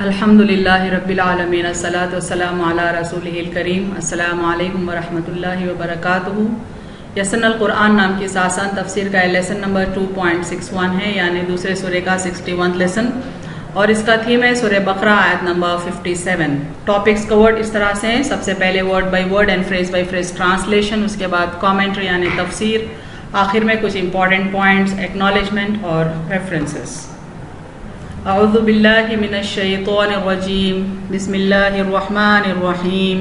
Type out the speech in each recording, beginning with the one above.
الحمدللہ رب العالمین الصلاۃ والسلام علی رسولہ الکریم السلام علیکم ورحمۃ اللہ وبرکاتہ۔ یسن القرآن نام کی آسان تفسیر کا لیسن نمبر 2.61 ہے، یعنی دوسرے سورہ کا 61 لیسن، اور اس کا تھیم ہے سورہ بقرہ آیت نمبر 57۔ ٹاپکس کورڈ اس طرح سے ہیں: سب سے پہلے word by word and phrase by phrase translation, اس کے بعد کامنٹری یعنی تفسیر، آخر میں کچھ امپورٹنٹ پوائنٹس، ایکنالجمنٹ اور ریفرنسز۔ اعوذ باللہ من الشیطان الرجیم، بسم اللہ الرحمن الرحیم۔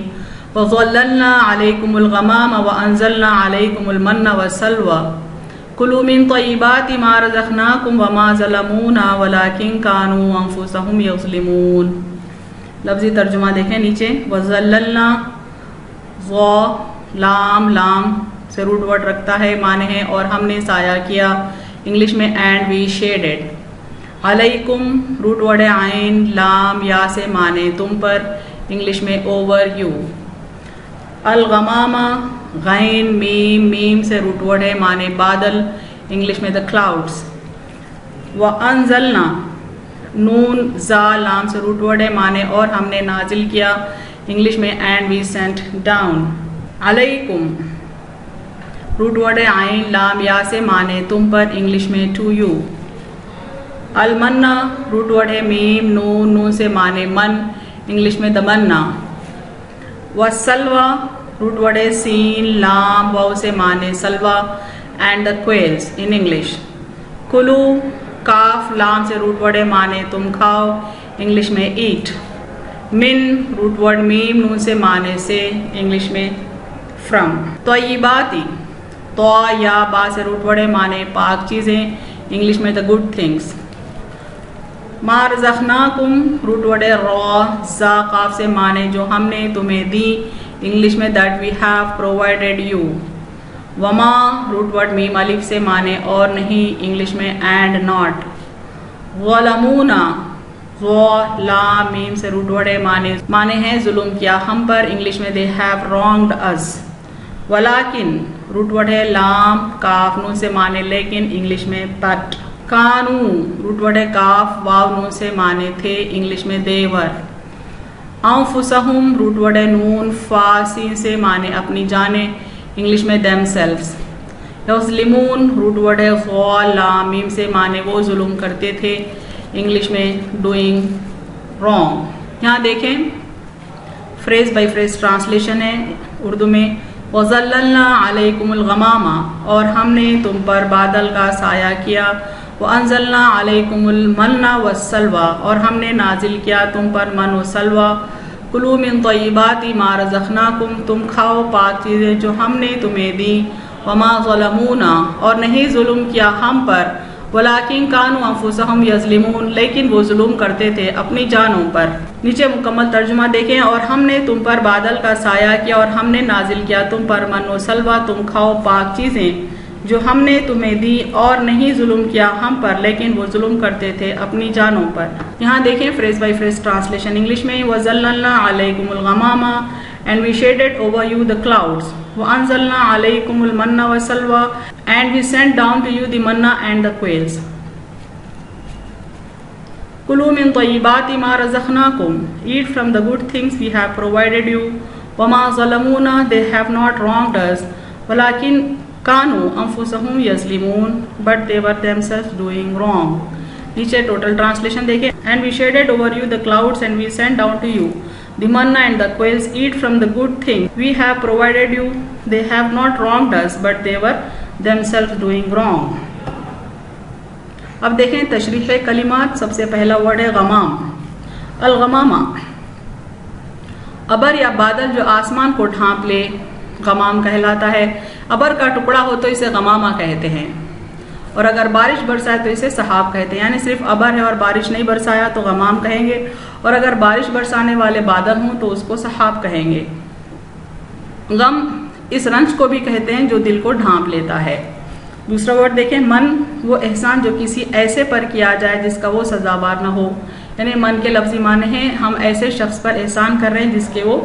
وَظَلَّلْنَا عَلَيْكُمُ الْغَمَامَ وَأَنزَلْنَا عَلَيْكُمُ الْمَنَّ وَالسَّلْوَىٰ كُلُوا مِن طَيِّبَاتِ مَا رَزَقْنَاكُمْ وَمَا ظَلَمُونَا وَلَٰكِن كَانُوا أَنفُسَهُمْ يَظْلِمُونَ۔ لفظی ترجمہ دیکھیں نیچے، وَظَلَّلْنَا، لام سے روٹ ورڈ رکھتا ہے، معنی ہے اور ہم نے سایہ کیا، انگلش میں اینڈ وی شیڈڈ۔ علیکم روٹ ورڈ عین لام یا سے معنی تم پر، انگلش میں اوور یو۔ الغمامہ غین میم سے روٹ ورڈ ہے، معنی بادل، انگلش میں دا کلاؤڈس۔ وانزلنا نون زا لام سے روٹ ورڈ ہے، معنی اور ہم نے نازل کیا، انگلش میں اینڈ وی سینٹ ڈاؤن۔ علیکم روٹ ورڈ عین لام یا سے معنی تم پر، انگلش میں ٹو یو۔ المنا روٹ ورڈ ہے میم نون سے معنی من، انگلش میں تمنا۔ والسلوى روٹ ورڈ ہے سین لام واو سے معنی سلوا and the coils in English. کلو کاف لام سے روٹ ورڈ ہے معنی تم کھاؤ، انگلش میں ایٹ۔ من روٹ ورڈ میم نون سے معنی سے، انگلش میں فرام۔ طیباتی تو یا با سے روٹ ورڈ ہے معنی پاک چیزیں، انگلش میں دا گڈ تھنگس۔ ما رزقناکم روٹ ورڈ را زا قاف سے معنی جو ہم نے تمہیں دی، انگلش میں that we have provided you. وما روٹ ورڈ میم الف سے معنی اور نہیں، انگلش میں اینڈ ناٹ۔ ظلمونا لام میم سے روٹ ورڈ ہے معنی ہے ظلم کیا ہم پر، انگلش میں دے ہیو رانگڈ اس۔ ولیکن روٹ ورڈ ہے لام کاف نون سے معنی لیکن، انگلش میں بٹ۔ کانو روٹ ورڈ ہے کاف واو نون سے معنی تھے، انگلش میں دے ور۔ انفسہم روٹ ورڈ ہے نون فا سین سے معنی اپنی جانیں، انگلش میں دیم سیلفز۔ یظلمون روٹ ورڈ ہے غال لام میم سے معنی وہ ظلم کرتے تھے، انگلش میں ڈوئنگ رانگ۔ یہاں دیکھیں فریز بائی فریز ٹرانسلیشن ہے اردو میں۔ وَظَلَّلْنَا عَلَيْكُمُ الْغَمَامَ اور ہم نے تم پر بادل کا سایہ کیا، وَأَنزَلْنَا عَلَيْكُمُ الْمَنَّ وَالسَّلْوَىٰ اور ہم نے نازل کیا تم پر من و سلوہ۔ کلوا من طیبات ما رزقناکم تم کھاؤ پاک چیزیں جو ہم نے تمہیں دی، وما ظلمونا اور نہیں ظلم کیا ہم پر، ولیکن کانوا انفسہم یظلمون لیکن وہ ظلم کرتے تھے اپنی جانوں پر۔ نیچے مکمل ترجمہ دیکھیں، اور ہم نے تم پر بادل کا سایہ کیا اور ہم نے نازل کیا تم پر من و سلوہ، تم کھاؤ پاک چیزیں جو ہم نے تمہیں دی، اور نہیں ظلم کیا ہم پر لیکن وہ ظلم کرتے تھے اپنی جانوں پر۔ یہاں دیکھیں phrase by phrase translation English میں۔ وَظَلَّلْنَا عَلَيْكُمُ الْغَمَامَ and we shaded over you the clouds. وَأَنزَلْنَا عَلَيْكُمُ الْمَنَّ وَالسَّلْوَىٰ and we sent down to you the manna and the quails. كُلُوا مِن طَيِّبَاتِ مَا رَزَقْنَاكُمْ eat from the good things we have provided you. وَمَا ظَلَمُونَا they have not wronged us. وَلَٰكِن كَانُوا أَنفُسَهُمْ يَظْلِمُونَ but they were themselves doing wrong. نیچے total translation دیکھیں۔ And we shaded over you the clouds and we sent down to you the manna and the quails. Eat from the good things we have provided you. They have not wronged us but they were themselves doing wrong. اب دیکھیں تشریح کلمات۔ سب سے پہلا word ہے غمام۔ الغمامہ ابر یا بادل جو آسمان کو ڈھانپ لے غمام کہلاتا ہے۔ ابر کا ٹکڑا ہو تو اسے غمامہ کہتے ہیں، اور اگر بارش برسائے تو اسے سحاب کہتے ہیں، یعنی صرف ابر ہے اور بارش نہیں برسایا تو غمام کہیں گے، اور اگر بارش برسانے والے بادل ہوں تو اس کو سحاب کہیں گے۔ غم اس رنج کو بھی کہتے ہیں جو دل کو ڈھانپ لیتا ہے۔ دوسرا ورڈ دیکھیں من، وہ احسان جو کسی ایسے پر کیا جائے جس کا وہ سزاوار نہ ہو، یعنی من کے لفظی معنی ہیں ہم ایسے شخص پر احسان کر رہے ہیں جس کے وہ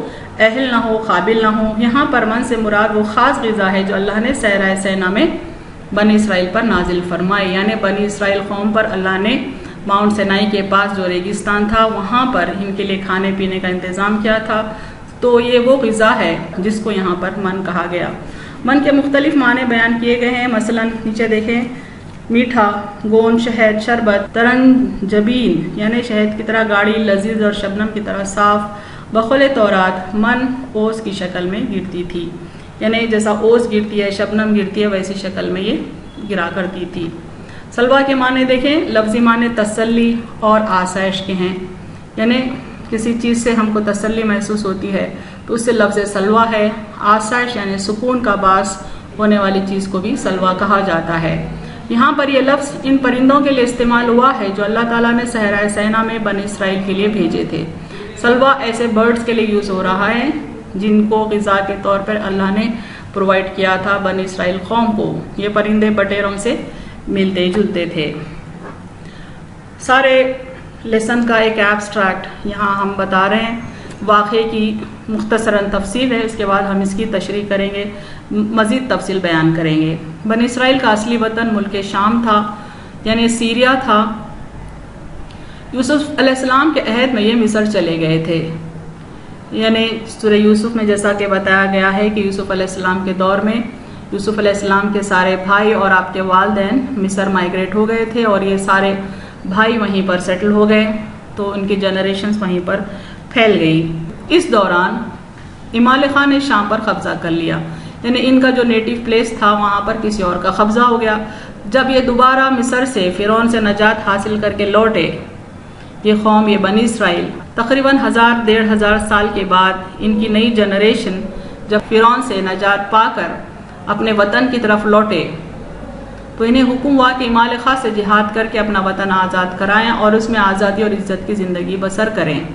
اہل نہ ہو، قابل نہ ہو۔ یہاں پر من سے مراد وہ خاص غذا ہے جو اللہ نے صحرائے سینا میں بنی اسرائیل پر نازل فرمائی، یعنی بنی اسرائیل قوم پر اللہ نے माउंट सिनाई के पास जो रेगिस्तान था वहाँ पर इनके लिए खाने पीने का इंतज़ाम किया था। तो ये वो ग़िज़ा है जिसको यहाँ पर मन कहा गया। मन के मुख्तलिफ माने बयान किए गए हैं। मसलन नीचे देखें, मीठा, गोंद, शहद, शरबत, तरंजबीन यानी शहद की तरह गाढ़ी, लजीज और शबनम की तरह साफ। बखौल तौरात मन ओस की शक्ल में गिरती थी, यानी जैसा ओस गिरती है, शबनम गिरती है, वैसी शक्ल में ये गिरा करती थी। सलवा के माने देखें, लफ्ज़ी माने तसल्ली और आसाइश के हैं, यानी किसी चीज़ से हमको तसल्ली महसूस होती है तो उससे लफ्ज़ सलवा है। आसाइश यानी सुकून का बास होने वाली चीज़ को भी सलवा कहा जाता है। यहाँ पर यह लफ्ज़ इन परिंदों के लिए इस्तेमाल हुआ है जो अल्लाह ताला ने सहरा सैना में बनी इसराइल के लिए भेजे थे। सलवा ऐसे बर्ड्स के लिए यूज़ हो रहा है जिनको ग़िज़ा के तौर पर अल्लाह ने प्रोवाइड किया था बनी इसराइल कौम को। ये परिंदे बटेरों से मिलते जुलते थे। सारे लेसन का एक एब्स्ट्रैक्ट यहाँ हम बता रहे हैं। वाक़े की मुख्तसरन तफसील है, इसके बाद हम इसकी तशरीह करेंगे, मज़ीद तफसील बयान करेंगे। बनी इसराइल का असली वतन मुल्क शाम था, यानी सीरिया था। यूसुफ अलैहिस्सलाम के अहद में ये मिस्र चले गए थे, यानी सूरह यूसुफ में जैसा कि बताया गया है कि यूसुफ अलैहिस्सलाम के दौर में यूसुफ अलैहिस्सलाम के सारे भाई और आपके वालिदैन मिस्र माइग्रेट हो गए थे और ये सारे भाई वहीं पर सेटल हो गए, तो उनकी जनरेशन्स वहीं पर फैल गई। इस दौरान इमाल खां ने शाम पर कब्जा कर लिया, यानी इनका जो नेटिव प्लेस था वहाँ पर किसी और का कब्जा हो गया। जब ये दोबारा मिस्र से फ़िरौन से नजात हासिल करके लौटे, ये कौम, ये बनी इसराइल, तकरीबन 1000-1500 साल के बाद इनकी नई जनरेशन जब फ़िरौन से नजात पाकर अपने वतन की तरफ लौटे तो इन्हें हुक्म हुआ कि इमाल खां से जिहाद करके अपना वतन आज़ाद कराएं और उसमें आज़ादी और इज़्ज़त की ज़िंदगी बसर करें।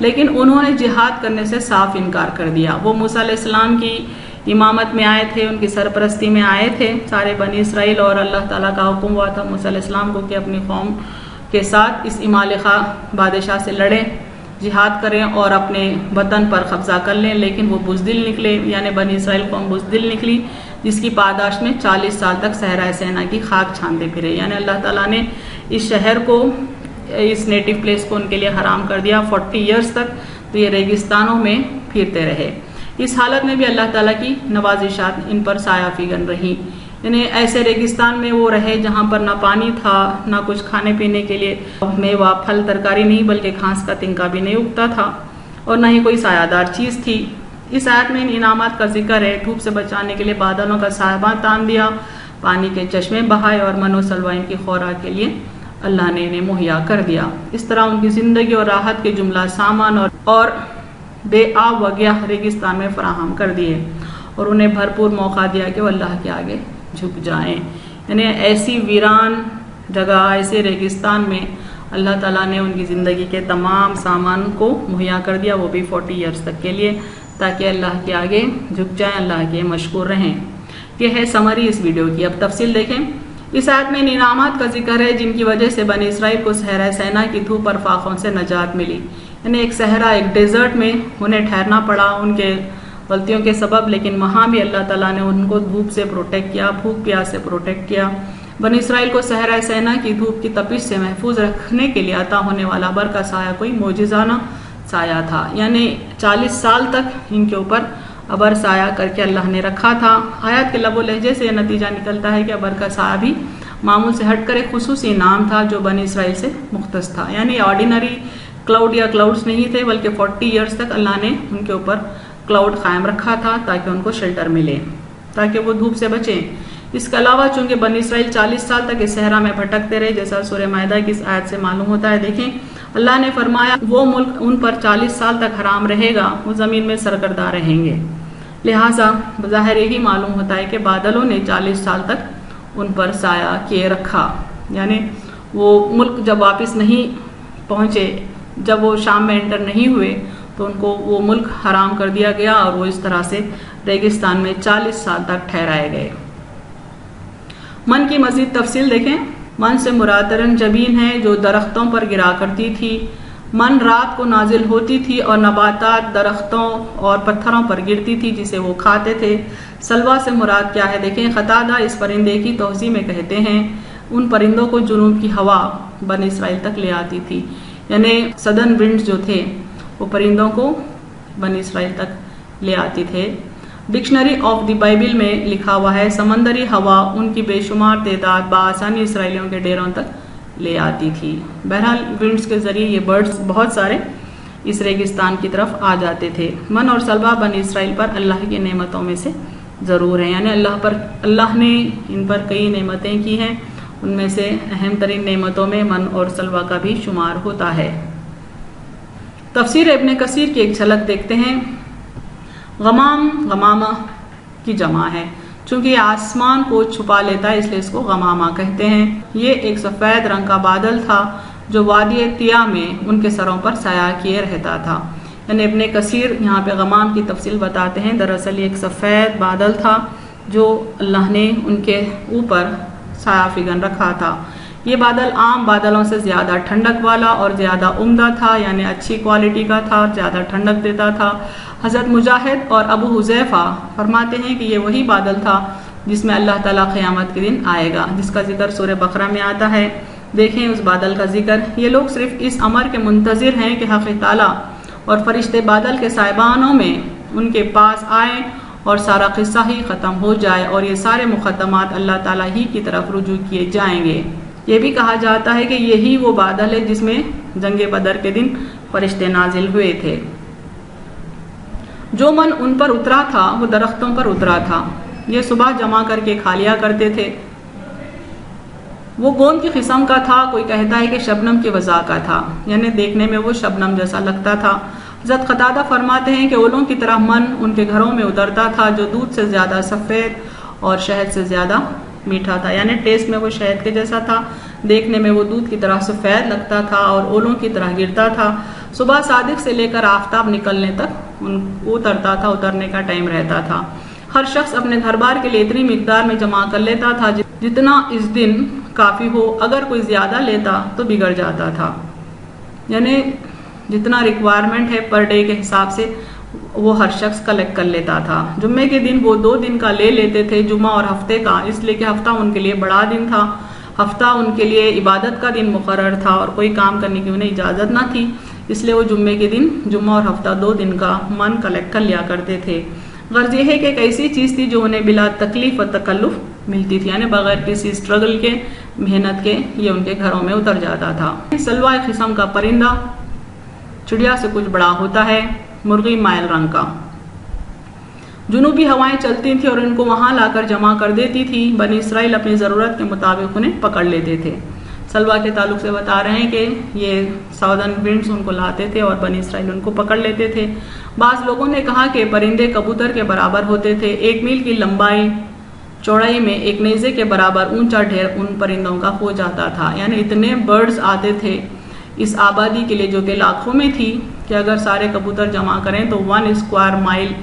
लेकिन उन्होंने जिहाद करने से साफ इनकार कर दिया। वो मूसा अलैहिस्सलाम की इमामत में आए थे, उनकी सरपरस्ती में आए थे सारे बनी इसराइल, और अल्लाह ताला का हुक्म हुआ था मूसा अलैहिस्सलाम को कि अपनी कौम के साथ इस इमाल खां बादशाह से लड़ें, जिहाद करें और अपने वतन पर कब्जा कर लें। लेकिन वो बुज़दिल निकले, यानी बनी इसराइल कौम बुज़दिल निकली, जिसकी पादाश में 40 साल तक सहरा सैना की खाक छानते फिरे। यानी अल्लाह ताला ने इस शहर को, इस नेटिव प्लेस को उनके लिए हराम कर दिया 40 ईयर्स तक, तो ये रेगिस्तानों में फिरते रहे। इस हालत में भी अल्लाह ताला की नवाजिशात इन पर साया फिगन रही, यानी ऐसे रेगिस्तान में वो रहे जहाँ पर ना पानी था, ना कुछ खाने पीने के लिए मेवा, फल, तरकारी नहीं, बल्कि घास का तिनका भी नहीं उगता था और ना ही कोई सायादार चीज़ थी। इस आयत में इन इनामात का जिक्र है। धूप से बचाने के लिए बादलों का साहबा तान दिया, पानी के चश्मे बहाए और मनो सलवा इनकी खुराक के लिए अल्लाह ने इन्हें मुहैया कर दिया। इस तरह उनकी ज़िंदगी और राहत के जुमला सामान और बेआब वगैरह रेगिस्तान में फराहम कर दिए और उन्हें भरपूर मौका दिया कि वो अल्लाह के आगे झुक जाएं। यानी ऐसी वीरान जगह, ऐसे रेगिस्तान में अल्लाह ताला ने उनकी ज़िंदगी के तमाम सामान को मुहैया कर दिया, वो भी 40 ईयर्स तक के लिए, ताकि अल्लाह के आगे झुक जाएं, अल्लाह के मशकूर रहें। यह है समरी इस वीडियो की। अब तफसील देखें। इस आयत में इनामात का जिक्र है जिनकी वजह से बनी इसराइल को सहरा सैना की धूप और फाकों से नजात मिली। यानी एक सहरा, एक डेजर्ट में उन्हें ठहरना पड़ा उनके गलतियों के सबब, लेकिन वहाँ भी अल्लाह ताला ने उनको धूप से प्रोटेक्ट किया, भूख प्यास से प्रोटेक्ट किया। बनी इसराइल को सहरा सैना की धूप की तपिश से महफूज रखने के लिए अता होने वाला बर का साया कोई मोजिज़ाना साया था, यानी 40 साल तक इनके ऊपर अबर साया करके अल्लाह ने रखा था। आयत के लबो लहजे से नतीजा निकलता है कि अबर का साया भी मामूल से हटकर एक खुसूसी नाम था जो बनी इसराइल से मुख्तस था, यानी ऑर्डिनरी क्लाउड या क्लाउड्स नहीं थे, बल्कि 40 ईयर्स तक अल्लाह ने उनके ऊपर क्लाउड कायम रखा था ताकि उनको शेल्टर मिले, ताकि वो धूप से बचें। इसके अलावा चूंकि बनी इसराइल 40 साल तक इस सहरा में भटकते रहे, जैसा सूरह माइदा की इस आयत से मालूम होता है। देखें, अल्लाह ने फरमाया वो मुल्क उन पर 40 साल तक हराम रहेगा, वो ज़मीन में सरगर्दा रहेंगे। लिहाजा ज़ाहिर यही मालूम होता है कि बादलों ने 40 साल तक उन पर साया किए रखा, यानी वो मुल्क जब वापस नहीं पहुँचे, जब वो शाम में एंटर नहीं हुए, तो उनको वो मुल्क हराम कर दिया गया और वो इस तरह से रेगिस्तान में 40 साल तक ठहराए गए। मन की मज़ीद तफसील देखें। मन से मुराद तरंजबीन है जो दरख्तों पर गिरा करती थी। मन रात को नाजिल होती थी और नबातात दरख्तों और पत्थरों पर गिरती थी जिसे वो खाते थे। सलवा से मुराद क्या है देखें। क़तादा इस परिंदे की तौज़ी में कहते हैं उन परिंदों को जुनूब की हवा बनी इसराइल तक ले आती थी। यानी सदर्न विंड्स जो थे वो परिंदों को बनी इसराइल तक ले आते थे। डिक्शनरी ऑफ द बाइबल में लिखा हुआ है समंदरी हवा उनकी बेशुमार तादाद बआसानी इसराइलियों के डेरों तक ले आती थी। बहरहाल विंड्स के जरिए ये बर्ड्स बहुत सारे इस रेगिस्तान की तरफ आ जाते थे। मन और सलवा बनी इसराइल पर अल्लाह की नेमतों में से ज़रूर है, यानी अल्लाह ने इन पर कई नेमतें की हैं, उनमें से अहम तरीन नेमतों में मन और सलवा का भी शुमार होता है। तफसीर इब्न कसीर की एक झलक देखते हैं। गमाम गमामा की जमा है, चूंकि आसमान को छुपा लेता है इसलिए इसको गमामा कहते हैं। ये एक सफ़ेद रंग का बादल था जो वादी तिया में उनके सरों पर साया किए रहता था। यानी इब्न कसीर यहाँ पे गमाम की तफसील बताते हैं। दरअसल ये एक सफ़ेद बादल था जो अल्लाह ने उनके ऊपर साया फिगन रखा था। ये बादल आम बादलों से ज़्यादा ठंडक वाला और ज़्यादा उम्दा था, यानी अच्छी क्वालिटी का था, ज़्यादा ठंडक देता था। हज़रत मुजाहिद और अबू हुज़ैफ़ा फरमाते हैं कि ये वही बादल था जिसमें अल्लाह ताला क़यामत के दिन आएगा, जिसका जिक्र सूरह बकरा में आता है। देखें उस बादल का जिक्र। ये लोग सिर्फ इस अमर के मुंतज़िर हैं कि हक़ ताला और फरिश्ते बादल के साहिबानों में उनके पास आए और सारा किस्सा ही ख़त्म हो जाए और ये सारे मुक़द्दमात अल्लाह ताला ही की तरफ रुजू किए जाएंगे। ये भी कहा जाता है कि यही वो बादल है जिसमें जंग बदर के दिन फरिश्ते नाजिल हुए थे। जो मन उन पर उतरा था वो दरख्तों पर उतरा था। ये सुबह जमा करके खा लिया करते थे। वो गोंद की किस्म का था, कोई कहता है कि शबनम की वज़ा का था, यानी देखने में वो शबनम जैसा लगता था। हज़रत क़तादा फरमाते हैं कि ओलों की तरह मन उनके घरों में उतरता था जो दूध से ज़्यादा सफ़ेद और शहद से ज़्यादा मीठा था। यानी टेस्ट में वो शहद के जैसा था, देखने में वो दूध की तरह सफ़ेद लगता था और ओलों की तरह गिरता था। सुबह सादिक से लेकर आफताब निकलने तक उतरता था, उतरने का टाइम रहता था। हर शख्स अपने घर बार के लिए इतनी मिकदार में जमा कर लेता था जितना इस दिन काफ़ी हो। अगर कोई ज़्यादा लेता तो बिगड़ जाता था। यानी जितना रिक्वायरमेंट है पर डे के हिसाब से वो हर शख्स कलेक्ट कर लेता था। जुम्मे के दिन वो 2 दिन का ले लेते थे, जुम्मा और हफ्ते का, इसलिए कि हफ्ता उनके लिए बड़ा दिन था। हफ्ता उनके लिए इबादत का दिन मुकर्रर था और कोई काम करने की उन्हें इजाज़त ना थी, इसलिए वो जुम्मे के दिन जुम्मा और हफ्ता 2 दिन का मन कलेक्ट कर लिया करते थे। गर्ज यह है कि एक ऐसी चीज़ थी जो उन्हें बिला तकलीफ और तकल्लुफ मिलती थी, यानी बगैर किसी स्ट्रगल के, मेहनत के ये उनके घरों में उतर जाता था। सलवा एक किस्म का परिंदा, चिड़िया से कुछ बड़ा होता है, मुर्गी माइल रंग का। जुनूबी हवाएं चलती थी और इनको वहां लाकर जमा कर देती थी। बनी इसराइल अपनी ज़रूरत के मुताबिक उन्हें पकड़ लेते थे। सलवा के ताल्लुक से बता रहे हैं कि ये साउदर्न विंड्स उनको लाते थे और बनी इसराइल उनको पकड़ लेते थे। बाज़ लोगों ने कहा कि परिंदे कबूतर के बराबर होते थे। 1 मील की लंबाई चौड़ाई में एक नेज़े के बराबर ऊंचा ढेर उन परिंदों का हो जाता था। यानी इतने बर्ड्स आते थे इस आबादी के लिए जो कि लाखों में थी, कि अगर सारे कबूतर जमा करें तो 1 स्क्वायर माइल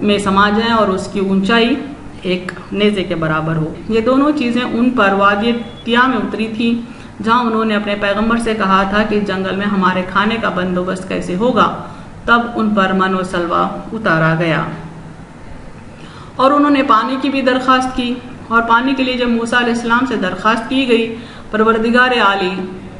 में समा जाएं और उसकी ऊंचाई एक नेज़े के बराबर हो। ये दोनों चीज़ें उन पर वादी तिया में उतरी थी, जहां उन्होंने अपने पैगंबर से कहा था कि जंगल में हमारे खाने का बंदोबस्त कैसे होगा। तब उन पर मन और सलवा उतारा गया और उन्होंने पानी की भी दरख्वास्त की। और पानी के लिए जब मूसा अलैहिस्सलाम से दरख्वास्त की गई, परवरदिगार आली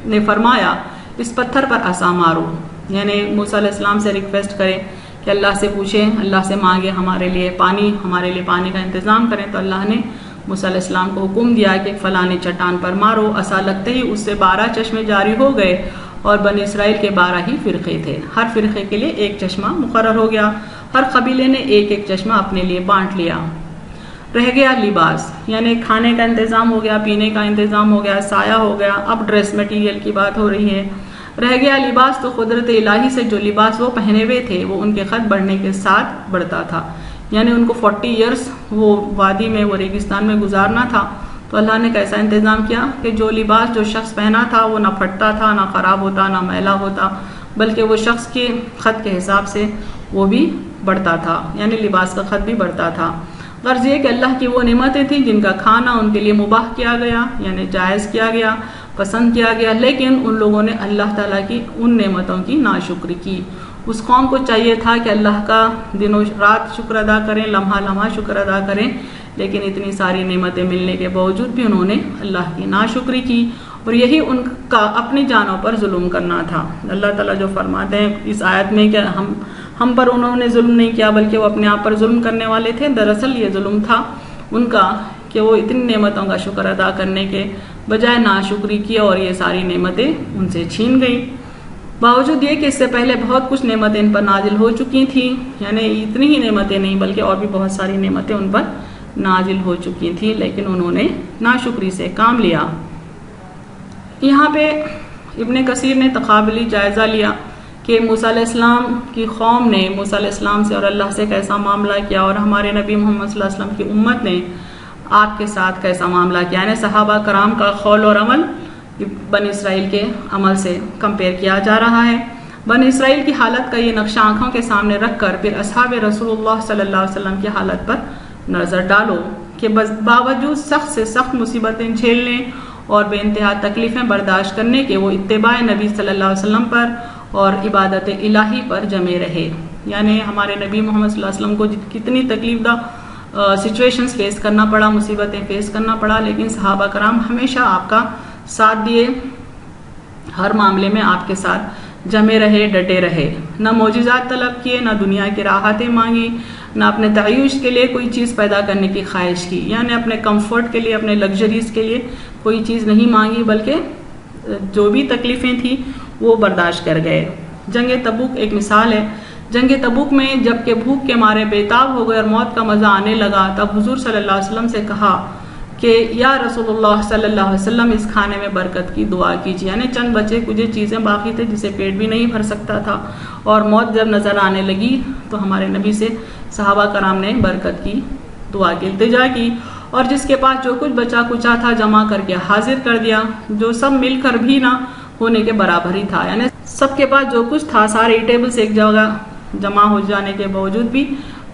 ने फरमाया इस पत्थर पर आसा मारो। यानी मूसा अलैहिस्सलाम से रिक्वेस्ट करें कि अल्लाह से पूछें, अल्लाह से मांगे हमारे लिए पानी का इंतज़ाम करें। तो अल्लाह ने मूसा अलैहिस्सलाम को हुक्म दिया कि फलानी चट्टान पर मारो। असा लगते ही उससे 12 चश्मे जारी हो गए और बनी इसराइल के 12 ही फ़िरक़े थे। हर फ़िरक़े के लिए एक चश्मा मुकर्रर हो गया। हर कबीले ने एक एक चश्मा अपने लिए बांट लिया। रह गया लिबास, यानी खाने का इंतज़ाम हो गया, पीने का इंतज़ाम हो गया, साया हो गया। अब ड्रेस मटीरियल की बात हो रही है। रह गया लिबास, तो कुदरत इलाही से जो लिबास वो पहने हुए थे वो उनके ख़त बढ़ने के साथ बढ़ता था। यानी उनको 40 ईयर्स वो वादी में, वो रेगिस्तान में गुजारना था। तो अल्लाह ने कैसा इंतज़ाम किया कि जो लिबास जो शख्स पहना था वो ना फटता था, ना ख़राब होता, ना मैला होता, बल्कि वो शख्स के ख़त के हिसाब से वो भी बढ़ता था, यानी लिबास का ख़त भी बढ़ता था। गर्ज ये कि अल्लाह की वो नेमतें थी जिनका खाना उनके लिए मुबाह किया गया, यानी जायज़ किया गया, पसंद किया गया, लेकिन उन लोगों ने अल्लाह ताला की उन नेमतों की नाशुक्री की। उस कौम को चाहिए था कि अल्लाह का दिनों रात शुक्र अदा करें, लम्हा लम्हा शुक्र अदा करें, लेकिन इतनी सारी नेमतें मिलने के बावजूद भी उन्होंने अल्लाह की नाशुक्री की اور یہی ان کا اپنی جانوں پر ظلم کرنا تھا۔ اللہ تعالیٰ جو فرماتے ہیں اس آیت میں کہ ہم پر انہوں نے ظلم نہیں کیا بلکہ وہ اپنے آپ پر ظلم کرنے والے تھے۔ دراصل یہ ظلم تھا ان کا کہ وہ اتنی نعمتوں کا شکر ادا کرنے کے بجائے ناشکری کی اور یہ ساری نعمتیں ان سے چھین گئیں۔ باوجود یہ کہ اس سے پہلے بہت کچھ نعمتیں ان پر نازل ہو چکی تھیں، یعنی اتنی ہی نعمتیں نہیں بلکہ اور بھی بہت ساری نعمتیں ان پر نازل ہو چکی تھیں، لیکن انہوں نے ناشکری سے کام لیا۔ یہاں پہ ابن کثیر نے تقابلی جائزہ لیا کہ موسیٰ علیہ السلام کی قوم نے موسیٰ علیہ السلام سے اور اللہ سے کیسا معاملہ کیا، اور ہمارے نبی محمد صلی اللہ علیہ وسلم کی امت نے آپ کے ساتھ کیسا معاملہ کیا، یعنی صحابہ کرام کا قول اور عمل بنی اسرائیل کے عمل سے کمپیئر کیا جا رہا ہے۔ بنی اسرائیل کی حالت کا یہ نقشہ آنکھوں کے سامنے رکھ کر پھر اصحاب رسول اللہ صلی اللہ علیہ وسلم کی حالت پر نظر ڈالو کہ باوجود سخت سے سخت مصیبتیں جھیلنے اور بے انتہا تکلیفیں برداشت کرنے کے وہ اتباع نبی صلی اللہ علیہ وسلم پر اور عبادت الہی پر جمے رہے۔ یعنی ہمارے نبی محمد صلی اللہ علیہ وسلم کو کتنی تکلیف دہ سچویشنز فیس کرنا پڑا، مصیبتیں فیس کرنا پڑا، لیکن صحابہ کرام ہمیشہ آپ کا ساتھ دیے، ہر معاملے میں آپ کے ساتھ جمے رہے، ڈٹے رہے، نہ معجزات طلب کیے، نہ دنیا کی راحتیں مانگی، نہ اپنے تعیش کے لیے کوئی چیز پیدا کرنے کی خواہش کی، یعنی اپنے کمفرٹ کے لیے، اپنے لگژریز کے لیے کوئی چیز نہیں مانگی، بلکہ جو بھی تکلیفیں تھیں وہ برداشت کر گئے۔ جنگ تبوک ایک مثال ہے۔ جنگ تبوک میں جب کہ بھوک کے مارے بےتاب ہو گئے اور موت کا مزہ آنے لگا، تب حضور صلی اللہ علیہ وسلم سے کہا کہ یا رسول اللہ صلی اللہ علیہ وسلم اس کھانے میں برکت کی دعا کیجیے، یعنی چند بچے کچھ چیزیں باقی تھے جسے پیٹ بھی نہیں بھر سکتا تھا، اور موت جب نظر آنے لگی تو ہمارے نبی سے صحابہ کرام نے برکت کی دعا کی، التجا کی، اور جس کے پاس جو کچھ بچا کچا تھا جمع کر کے حاضر کر دیا، جو سب مل کر بھی نہ ہونے کے برابر ہی تھا، یعنی سب کے پاس جو کچھ تھا سارے ایٹیبلز ایک جگہ جمع ہو جانے کے باوجود بھی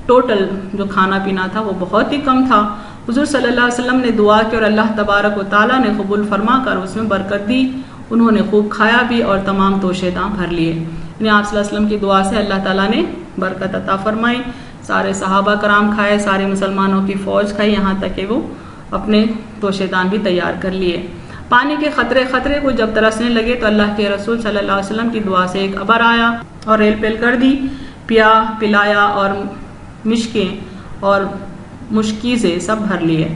ٹوٹل جو کھانا پینا تھا وہ بہت ہی کم تھا۔ حضور صلی اللہ علیہ وسلم نے دعا کی اور اللہ تبارک و تعالیٰ نے قبول فرما کر اس میں برکت دی، انہوں نے خوب کھایا بھی اور تمام توشے داں بھر لیے، یعنی آپ صلی اللہ علیہ وسلم کی دعا سے اللہ تعالیٰ نے برکت عطا فرمائی، سارے صحابہ کرام کھائے، سارے مسلمانوں کی فوج کھائی، یہاں تک کہ وہ اپنے توشے دان بھی تیار کر لیے۔ پانی کے خطرے کو جب ترسنے لگے تو اللہ کے رسول صلی اللہ علیہ وسلم کی دعا سے ایک ابر آیا اور ریل پیل کر دی، پیا پلایا اور مشکیں اور مشکیزیں سب بھر لیے،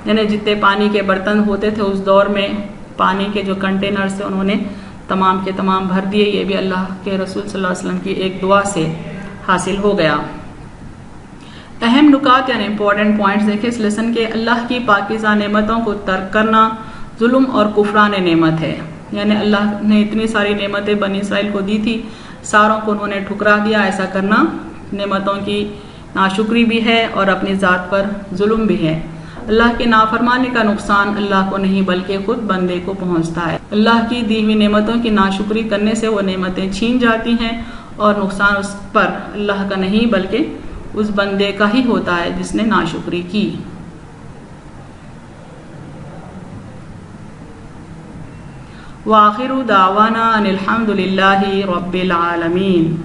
یعنی جتنے پانی کے برتن ہوتے تھے اس دور میں پانی کے جو کنٹینرز تھے انہوں نے تمام کے تمام بھر دیے۔ یہ بھی اللہ کے رسول صلی اللہ علیہ وسلم کی ایک دعا سے حاصل ہو گیا۔ اہم نکات یعنی امپورٹنٹ پوائنٹس دیکھیں اس لیسن کے۔ اللہ کی پاکیزہ نعمتوں کو ترک کرنا ظلم اور کفران نعمت ہے، یعنی اللہ نے اتنی ساری نعمتیں بنی اسرائیل کو دی تھی، ساروں کو انہوں نے ٹھکرا دیا، ایسا کرنا نعمتوں کی ناشکری بھی ہے اور اپنی ذات پر ظلم بھی ہے۔ اللہ کے نافرمانی کا نقصان اللہ کو نہیں بلکہ خود بندے کو پہنچتا ہے۔ اللہ کی دی ہوئی نعمتوں کی ناشکری کرنے سے وہ نعمتیں چھین جاتی ہیں اور نقصان اس پر اللہ کا نہیں بلکہ اس بندے کا ہی ہوتا ہے جس نے ناشکری کی۔ وآخر دعوانا ان الحمد للہ رب العالمین۔